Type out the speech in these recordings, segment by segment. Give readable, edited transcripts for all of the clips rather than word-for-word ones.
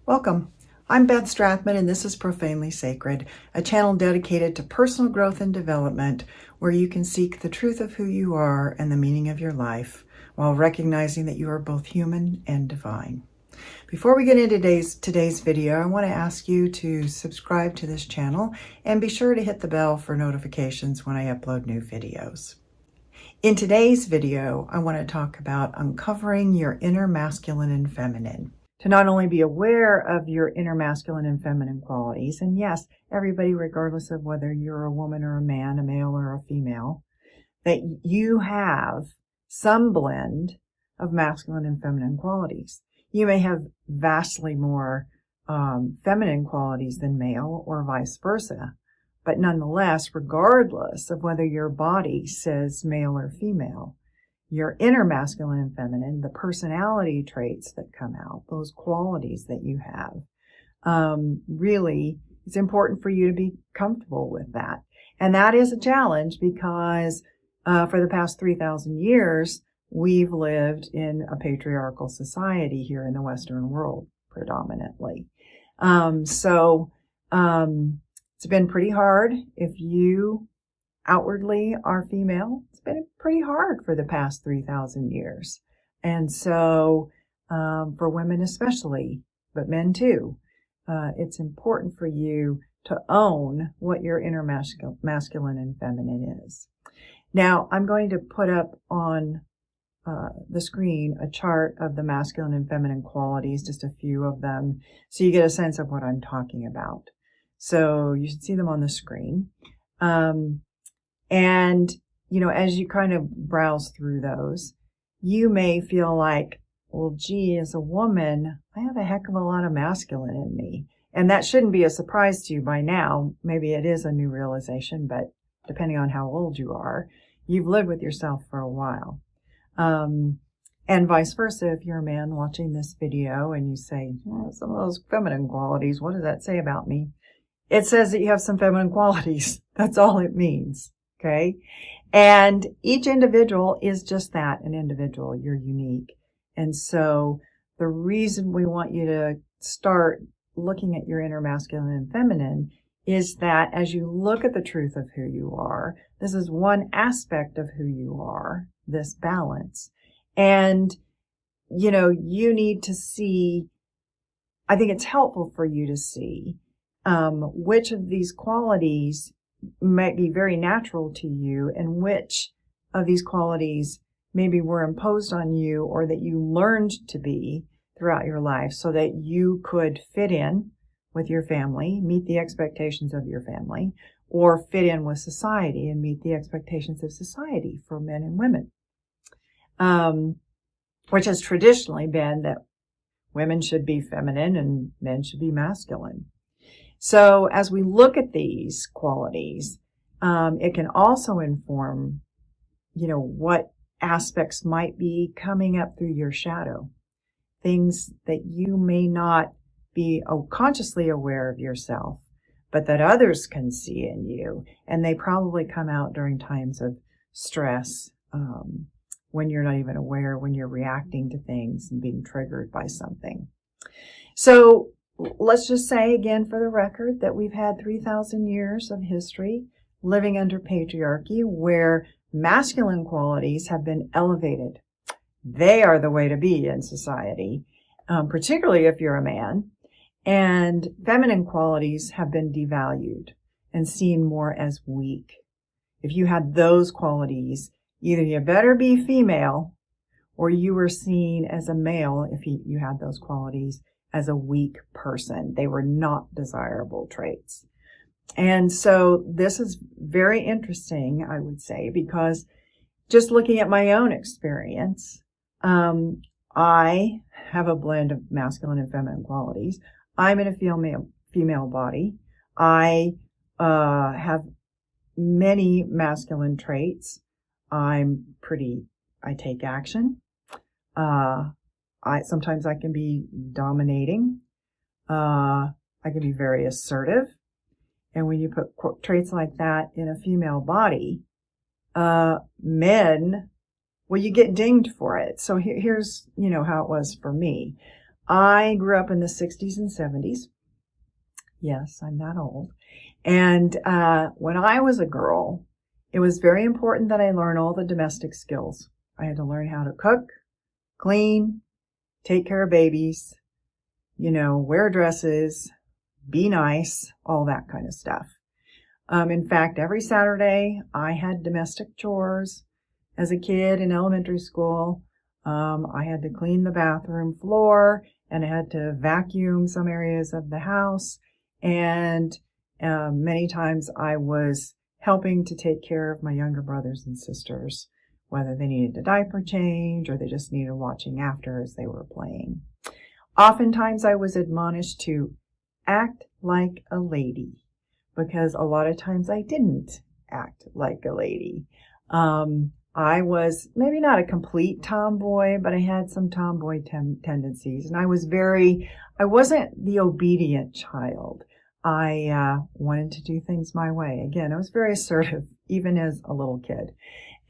Welcome. I'm Beth Strathman, and this is Profanely Sacred, a channel dedicated to personal growth and development where you can seek the truth of who you are and the meaning of your life while recognizing that you are both human and divine. Before we get into today's video, I want to ask you to subscribe to this channel and be sure to hit the bell for notifications when I upload new videos. In today's video, I want to talk about uncovering your inner masculine and feminine. To not only be aware of your inner masculine and feminine qualities, and yes, everybody, regardless of whether you're a woman or a man, a male or a female, that you have some blend of masculine and feminine qualities. You may have vastly more feminine qualities than male or vice versa, but nonetheless, regardless of whether your body says male or female, your inner masculine and feminine, the personality traits that come out, those qualities that you have, really, it's important for you to be comfortable with that. And that is a challenge because for the past 3,000 years, we've lived in a patriarchal society here in the Western world, predominantly. So it's been pretty hard if you outwardly are female. It's been pretty hard for the past 3,000 years. And so for women especially, but men too, it's important for you to own what your inner masculine and feminine is. Now, I'm going to put up on the screen a chart of the masculine and feminine qualities, just a few of them, so you get a sense of what I'm talking about. So you should see them on the screen. And, you know, as you kind of browse through those, you may feel like, well, gee, as a woman, I have a heck of a lot of masculine in me. And that shouldn't be a surprise to you by now. Maybe it is a new realization, but depending on how old you are, you've lived with yourself for a while. And vice versa, if you're a man watching this video and you say, oh, some of those feminine qualities, what does that say about me? It says that you have some feminine qualities. That's all it means. Okay. And each individual is just that, an individual. You're unique. And so the reason we want you to start looking at your inner masculine and feminine is that as you look at the truth of who you are, this is one aspect of who you are, this balance. And, you know, you need to see, I think it's helpful for you to see which of these qualities might be very natural to you and which of these qualities maybe were imposed on you or that you learned to be throughout your life so that you could fit in with your family, meet the expectations of your family, or fit in with society and meet the expectations of society for men and women, which has traditionally been that women should be feminine and men should be masculine. So as we look at these qualities, it can also inform, you know, what aspects might be coming up through your shadow, things that you may not be consciously aware of yourself, but that others can see in you. And they probably come out during times of stress, when you're not even aware, when you're reacting to things and being triggered by something. So let's just say again for the record that we've had 3,000 years of history living under patriarchy where masculine qualities have been elevated. They are the way to be in society, particularly if you're a man. And feminine qualities have been devalued and seen more as weak. If you had those qualities, either you better be female or you were seen as a male if you had those qualities as a weak person. They were not desirable traits. And so this is very interesting, I would say, because just looking at my own experience, I have a blend of masculine and feminine qualities. I'm in a female body. I have many masculine traits. I take action. Sometimes I can be dominating. I can be very assertive. And when you put traits like that in a female body, men, well, you get dinged for it. So here's, how it was for me. I grew up in the 60s and 70s. Yes, I'm that old. And when I was a girl, it was very important that I learn all the domestic skills. I had to learn how to cook, clean, take care of babies, wear dresses, be nice, all that kind of stuff. In fact, every Saturday I had domestic chores. As a kid in elementary school, I had to clean the bathroom floor and I had to vacuum some areas of the house. And many times I was helping to take care of my younger brothers and sisters, whether they needed a diaper change or they just needed watching after as they were playing. Oftentimes I was admonished to act like a lady, because a lot of times I didn't act like a lady. I was maybe not a complete tomboy, but I had some tomboy tendencies. And I wasn't the obedient child. I wanted to do things my way. Again, I was very assertive, even as a little kid.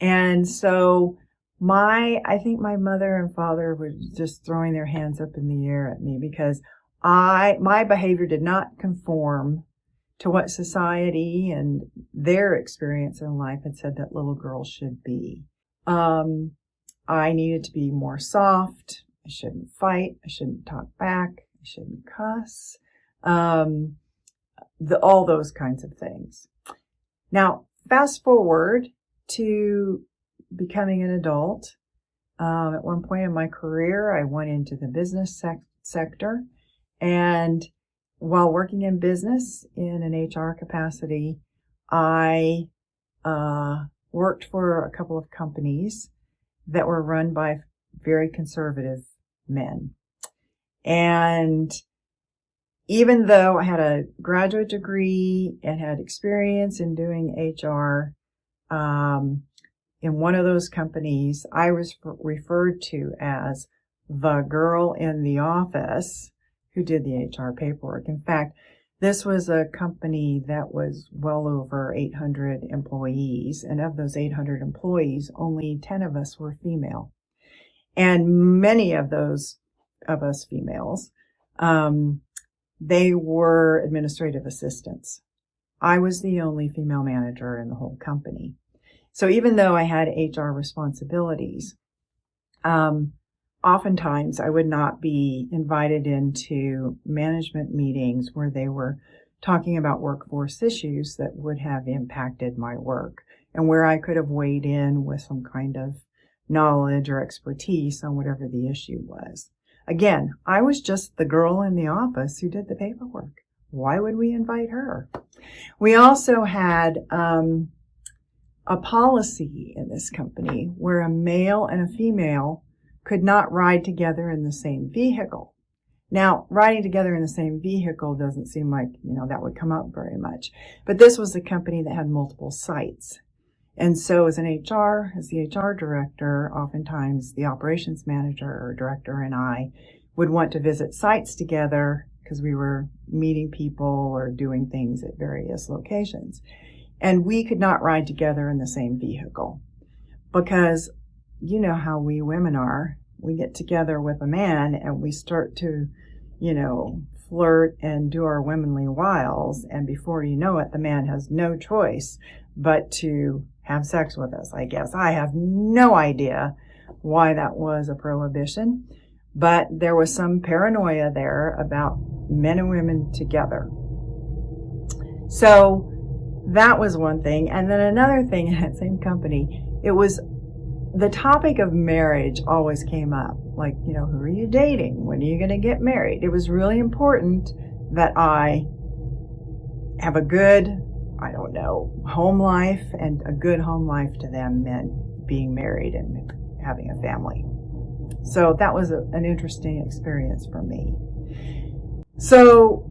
And so I think my mother and father were just throwing their hands up in the air at me, because my behavior did not conform to what society and their experience in life had said that little girls should be. I needed to be more soft. I shouldn't fight. I shouldn't talk back. I shouldn't cuss. All those kinds of things. Now, fast forward to becoming an adult. At one point in my career, I went into the business sector, and while working in business in an HR capacity, I worked for a couple of companies that were run by very conservative men. And even though I had a graduate degree and had experience in doing HR, in one of those companies, I was referred to as the girl in the office who did the HR paperwork. In fact, this was a company that was well over 800 employees, and of those 800 employees, only 10 of us were female. And many of us females, they were administrative assistants. I was the only female manager in the whole company. So even though I had HR responsibilities, oftentimes I would not be invited into management meetings where they were talking about workforce issues that would have impacted my work, and where I could have weighed in with some kind of knowledge or expertise on whatever the issue was. Again, I was just the girl in the office who did the paperwork. Why would we invite her? We also had a policy in this company where a male and a female could not ride together in the same vehicle. Now, riding together in the same vehicle doesn't seem like, that would come up very much. But this was a company that had multiple sites. And so as the HR director, oftentimes the operations manager or director and I would want to visit sites together because we were meeting people or doing things at various locations. And we could not ride together in the same vehicle because you know how we women are. We get together with a man and we start to, flirt and do our womanly wiles. And before you know it, the man has no choice but to have sex with us, I guess. I have no idea why that was a prohibition, but there was some paranoia there about men and women together. So that was one thing. And then another thing in that same company, it was the topic of marriage always came up. Like, who are you dating? When are you going to get married? It was really important that I have a good, home life, and a good home life to them meant being married and having a family. So that was an interesting experience for me. So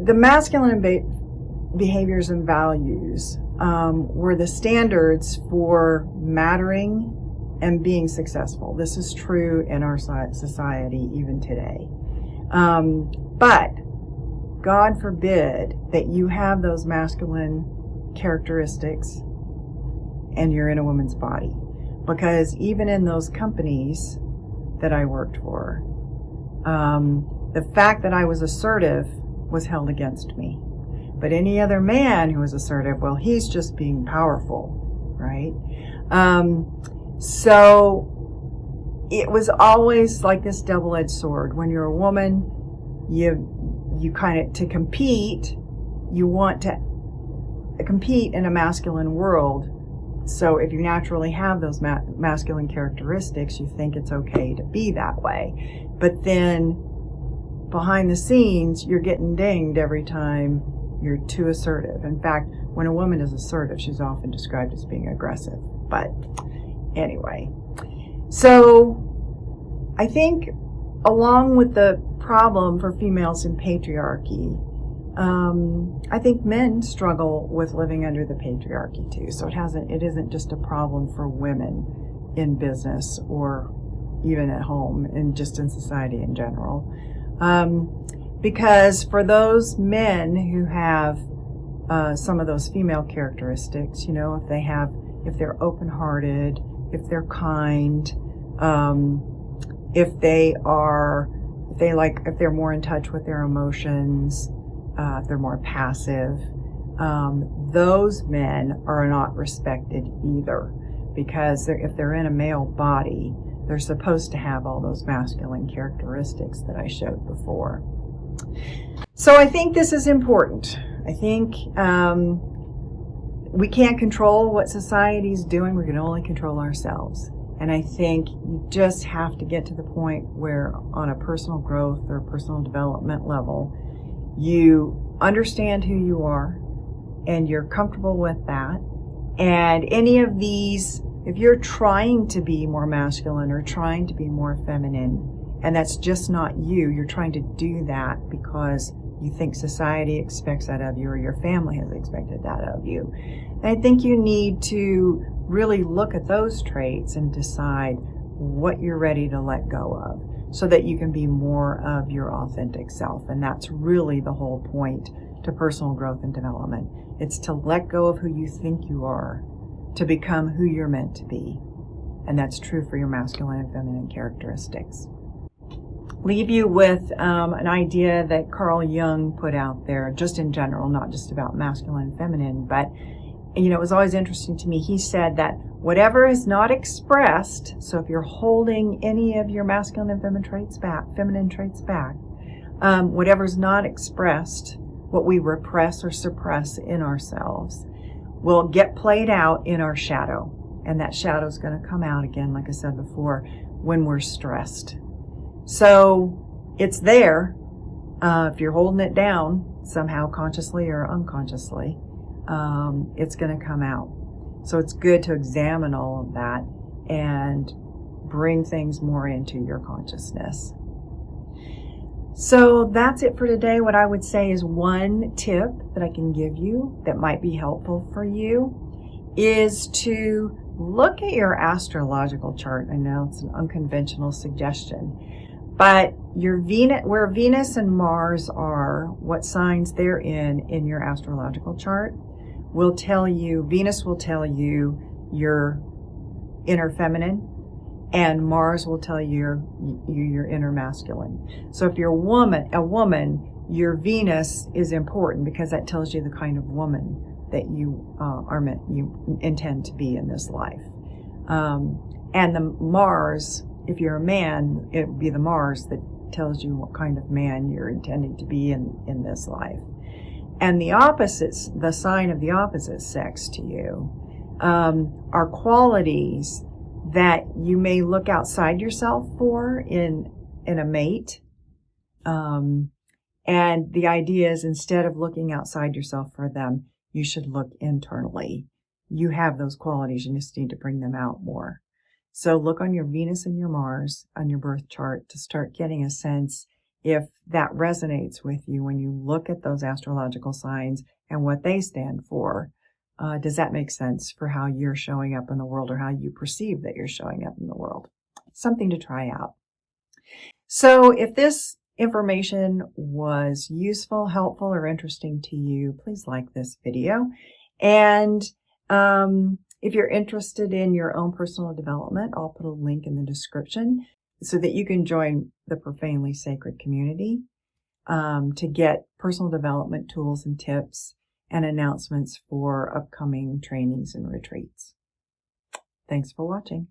the masculine behaviors and values were the standards for mattering and being successful. This is true in our society even today. But God forbid that you have those masculine characteristics and you're in a woman's body. Because even in those companies that I worked for, The fact that I was assertive was held against me. But any other man who was assertive, well, he's just being powerful, right? So it was always like this double-edged sword. When you're a woman, you kind of, to compete, you want to compete in a masculine world. So if you naturally have those masculine characteristics, you think it's okay to be that way. But then behind the scenes, you're getting dinged every time you're too assertive. In fact, when a woman is assertive, she's often described as being aggressive. But anyway, so I think along with the problem for females in patriarchy, I think men struggle with living under the patriarchy too. So it isn't just a problem for women in business or even at home and just in society in general. Because for those men who have some of those female characteristics, you know, if they're open-hearted, if they're kind, if they're more in touch with their emotions, if they're more passive, those men are not respected either, because if they're in a male body, they're supposed to have all those masculine characteristics that I showed before. So I think this is important. I think we can't control what society's doing. We can only control ourselves. And I think you just have to get to the point where on a personal growth or personal development level, you understand who you are and you're comfortable with that. And any of these, if you're trying to be more masculine or trying to be more feminine, and that's just not you, you're trying to do that because you think society expects that of you or your family has expected that of you. And I think you need to really look at those traits and decide what you're ready to let go of so that you can be more of your authentic self. And that's really the whole point to personal growth and development. It's to let go of who you think you are to become who you're meant to be. And that's true for your masculine and feminine characteristics. Leave you with an idea that Carl Jung put out there, just in general, not just about masculine and feminine, but you know, it was always interesting to me. He said that whatever is not expressed, so if you're holding any of your masculine and feminine traits back, whatever's not expressed, what we repress or suppress in ourselves, will get played out in our shadow. And that shadow is going to come out again, like I said before, when we're stressed. So it's there. If you're holding it down somehow, consciously or unconsciously, it's going to come out. So it's good to examine all of that and bring things more into your consciousness. So that's it for today. What I would say is one tip that I can give you that might be helpful for you is to look at your astrological chart. I know it's an unconventional suggestion, but where Venus and Mars are, what signs they're in your astrological chart, will tell you, Venus will tell you your inner feminine, and Mars will tell you your inner masculine. So if you're a woman, your Venus is important because that tells you the kind of woman that you intend to be in this life. And the Mars, if you're a man, it would be the Mars that tells you what kind of man you're intending to be in this life. And the opposites, the sign of the opposite sex to you, are qualities that you may look outside yourself for in a mate. And the idea is, instead of looking outside yourself for them, you should look internally. You have those qualities, you just need to bring them out more. So look on your Venus and your Mars on your birth chart to start getting a sense if that resonates with you when you look at those astrological signs and what they stand for. Does that make sense for how you're showing up in the world or how you perceive that you're showing up in the world? Something to try out. So if this information was useful, helpful, or interesting to you, please like this video. And if you're interested in your own personal development, I'll put a link in the description so that you can join the Profanely Sacred community to get personal development tools and tips and announcements for upcoming trainings and retreats. Thanks for watching.